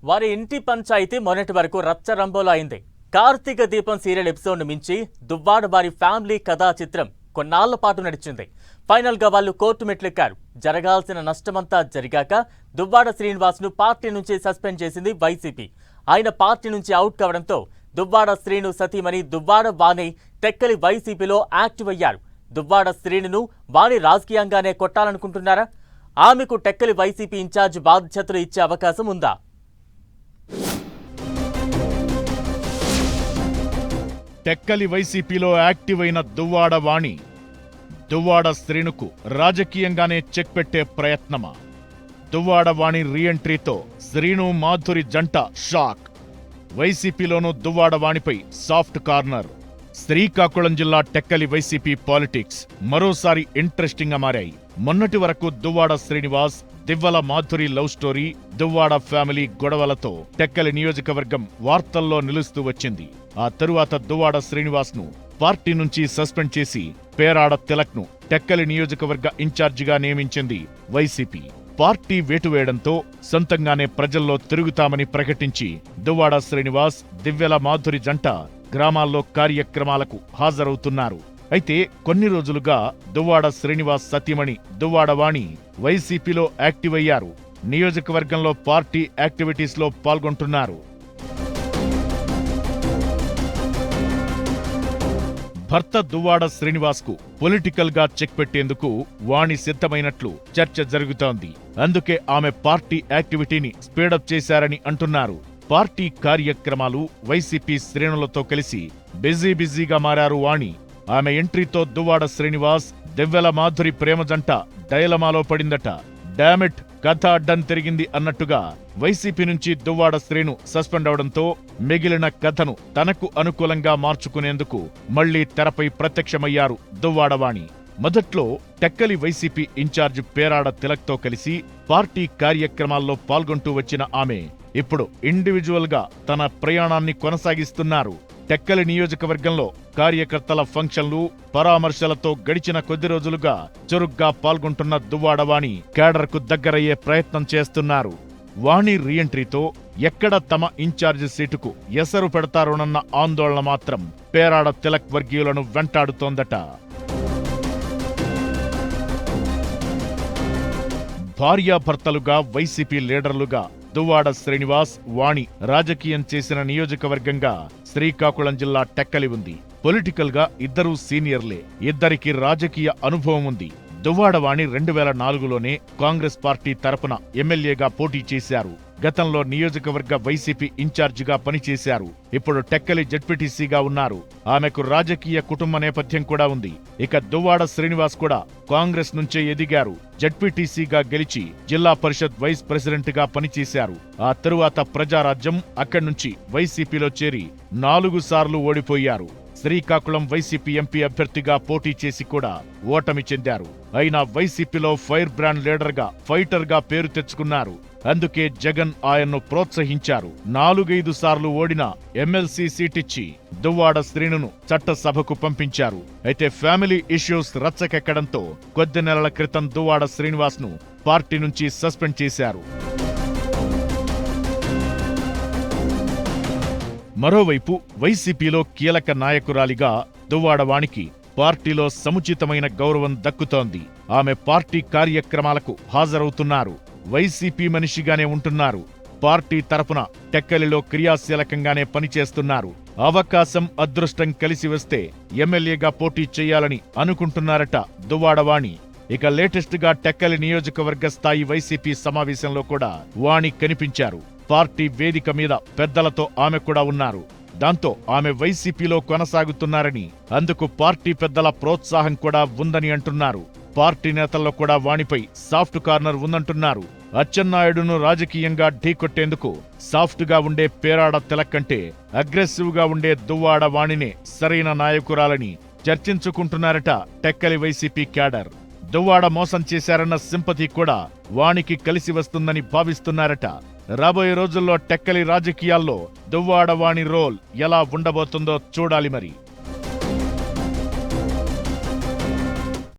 వారి ఇంటి పంచాయతీ మొన్నటి వరకు రచ్చరంబోలా అయింది. కార్తీక దీపం సీరియల్ ఎపిసోడ్ను మించి దువ్వాడ వారి ఫ్యామిలీ కథా చిత్రం కొన్నాళ్ల పాటు నడిచింది. ఫైనల్ గా వాళ్ళు కోర్టు మెట్లెక్కారు. జరగాల్సిన నష్టమంతా జరిగాక దువ్వాడ శ్రీనివాస్ను పార్టీ నుంచి సస్పెండ్ చేసింది వైసీపీ. ఆయన పార్టీ నుంచి అవుట్ కావడంతో దువ్వాడ శ్రీను సతీమణి దువ్వాడ వాణి టెక్కలి వైసీపీలో యాక్టివ్ అయ్యారు. దువ్వాడ శ్రీనును వాణి రాజకీయంగానే కొట్టాలనుకుంటున్నారా? ఆమెకు టెక్కలి వైసీపీ ఇన్ఛార్జ్ బాధ్యతలు ఇచ్చే అవకాశం ఉందా? టెక్కలి వైసీపీలో యాక్టివ్ అయిన దువ్వాడ వాణి దువ్వాడ శ్రీనుకు రాజకీయంగానే చెక్ పెట్టే ప్రయత్నమా? దువ్వాడ వాణి రీఎంట్రీతో శ్రీను మాధురి జంట షాక్. వైసీపీలోనూ దువ్వాడ వాణిపై సాఫ్ట్ కార్నర్. శ్రీకాకుళం జిల్లా టెక్కలి వైసీపీ పాలిటిక్స్ మరోసారి ఇంట్రెస్టింగ్ గా మారాయి. మొన్నటి వరకు Duvvada Srinivas, Divvala Madhuri love story, Duvvada family గొడవలతో టెక్కలి నియోజకవర్గం వార్తల్లో నిలుస్తూ వచ్చింది. ఆ తరువాత దువ్వాడ శ్రీనివాస్ ను పార్టీ నుంచి సస్పెండ్ చేసి పేరాడ తిలక్ ను టెక్కలి నియోజకవర్గ ఇన్ఛార్జిగా నియమించింది వైసీపీ. పార్టీ వేటువేయడంతో సొంతంగానే ప్రజల్లో తిరుగుతామని ప్రకటించి దువ్వాడ శ్రీనివాస్, దివ్వెల మాధురి జంట గ్రామాల్లో కార్యక్రమాలకు హాజరవుతున్నారు. అయితే కొన్ని రోజులుగా దువ్వాడ శ్రీనివాస్ సతీమణి దువ్వాడ వాణి వైసీపీలో యాక్టివ్ అయ్యారు. నియోజకవర్గంలో పార్టీ యాక్టివిటీస్లో పాల్గొంటున్నారు. భర్త దువ్వాడ శ్రీనివాస్ కు పొలిటికల్ గా చెక్ పెట్టేందుకు వాణి సిద్ధమైనట్లు చర్చ జరుగుతోంది. అందుకే ఆమె పార్టీ యాక్టివిటీని స్పీడప్ చేశారని అంటున్నారు. పార్టీ కార్యక్రమాలు వైసీపీ శ్రేణులతో కలిసి బిజీగా మారారు వాణి. ఆమె ఎంట్రీతో దువ్వాడ శ్రీనివాస్, దివ్వెల మాధురి ప్రేమ జంట డైలమాలో పడిందట. డామిట్, కథ అడ్డం తిరిగింది అన్నట్టుగా వైసీపీ నుంచి దువ్వాడ శ్రీను సస్పెండ్ అవడంతో మిగిలిన కథను తనకు అనుకూలంగా మార్చుకునేందుకు మళ్లీ తెరపై ప్రత్యక్షమయ్యారు దువ్వాడ వాణి. మొదట్లో టెక్కలి వైసీపీ ఇన్ఛార్జ్ పేరాడ తిలక్ తో కలిసి పార్టీ కార్యక్రమాల్లో పాల్గొంటూ వచ్చిన ఆమె ఇప్పుడు ఇండివిజువల్ గా తన ప్రయాణాన్ని కొనసాగిస్తున్నారు. టెక్కలి నియోజకవర్గంలో కార్యకర్తల ఫంక్షన్లు, పరామర్శలతో గడిచిన కొద్ది రోజులుగా చురుగ్గా పాల్గొంటున్న దువ్వాడ వాణి కేడర్కు దగ్గరయ్యే ప్రయత్నం చేస్తున్నారు. వాణి రీఎంట్రీతో ఎక్కడ తమ ఇన్ఛార్జి సీటుకు ఎసరు పెడతారోనన్న ఆందోళన మాత్రం పేరాడ తిలక్ వర్గీయులను వెంటాడుతోందట. భార్యాభర్తలుగా వైసీపీ లీడర్లుగా దువ్వాడ శ్రీనివాస్, వాణి రాజకీయం చేసిన నియోజకవర్గంగా శ్రీకాకుళం జిల్లా టెక్కలి ఉంది. పొలిటికల్ గా ఇద్దరూ సీనియర్లే. ఇద్దరికి రాజకీయ అనుభవం ఉంది. దువ్వాడ వాణి 2004లోనే కాంగ్రెస్ పార్టీ తరపున ఎమ్మెల్యేగా పోటీ చేశారు. గతంలో నియోజకవర్గ వైసీపీ ఇన్ఛార్జిగా పనిచేశారు. ఇప్పుడు టెక్కలి జడ్పీటీసీగా ఉన్నారు. ఆమెకు రాజకీయ కుటుంబ నేపథ్యం కూడా ఉంది. ఇక దువ్వాడ శ్రీనివాస్ కూడా కాంగ్రెస్ నుంచే ఎదిగారు. జడ్పీటీసీగా గెలిచి జిల్లా పరిషత్ వైస్ ప్రెసిడెంట్ గా పనిచేశారు. ఆ తరువాత ప్రజారాజ్యం, అక్కడి నుంచి వైసీపీలో చేరి 4 సార్లు ఓడిపోయారు. శ్రీకాకుళం వైసీపీ ఎంపీ అభ్యర్థిగా పోటీ చేసి కూడా ఓటమి చెందారు. అయినా వైసీపీలో ఫైర్ బ్రాండ్ లీడర్ గా, ఫైటర్ గా పేరు తెచ్చుకున్నారు. అందుకే జగన్ ఆయన్ను ప్రోత్సహించారు. 4-5 సార్లు ఓడిన ఎమ్మెల్సీ సీటిచ్చి దువ్వాడ శ్రీనును చట్టసభకు పంపించారు. అయితే ఫ్యామిలీ ఇష్యూస్ రచ్చకెక్కడంతో కొద్ది నెలల క్రితం దువ్వాడ శ్రీనివాస్ ను పార్టీ నుంచి సస్పెండ్ చేశారు. మరోవైపు వైసీపీలో కీలక నాయకురాలిగా దువ్వాడ వాణికి పార్టీలో సముచితమైన గౌరవం దక్కుతోంది. ఆమె పార్టీ కార్యక్రమాలకు హాజరవుతున్నారు. వైసీపీ మనిషిగానే ఉంటున్నారు. పార్టీ తరపున టెక్కలిలో క్రియాశీలకంగానే పనిచేస్తున్నారు. అవకాశం, అదృష్టం కలిసి వస్తే ఎమ్మెల్యేగా పోటీ చేయాలని అనుకుంటున్నారట దువ్వాడ వాణి. ఇక లేటెస్ట్ గా టెక్కలి నియోజకవర్గ స్థాయి వైసీపీ సమావేశంలో కూడా వాణి కనిపించారు. పార్టీ వేదిక మీద పెద్దలతో ఆమె కూడా ఉన్నారు. దాంతో ఆమె వైసీపీలో కొనసాగుతున్నారని, అందుకు పార్టీ పెద్దల ప్రోత్సాహం కూడా ఉందని అంటున్నారు. పార్టీ నేతల్లో కూడా వాణిపై సాఫ్ట్ కార్నర్ ఉందంటున్నారు. అచ్చెన్నాయుడును రాజకీయంగా ఢీకొట్టేందుకు సాఫ్ట్ గా ఉండే పేరాడ తిలక్ కంటే అగ్రెసివ్ గా ఉండే దువ్వాడ వాణినే సరైన నాయకురాలని చర్చించుకుంటున్నారట టెక్కలి వైసీపీ క్యాడర్. దువ్వాడ మోసం చేశారన్న సింపతి కూడా వాణికి కలిసి వస్తుందని భావిస్తున్నారట. రాబోయే రోజుల్లో టెక్కలి రాజకీయాల్లో దువ్వాడ వాణి రోల్ ఎలా ఉండబోతుందో చూడాలి మరి.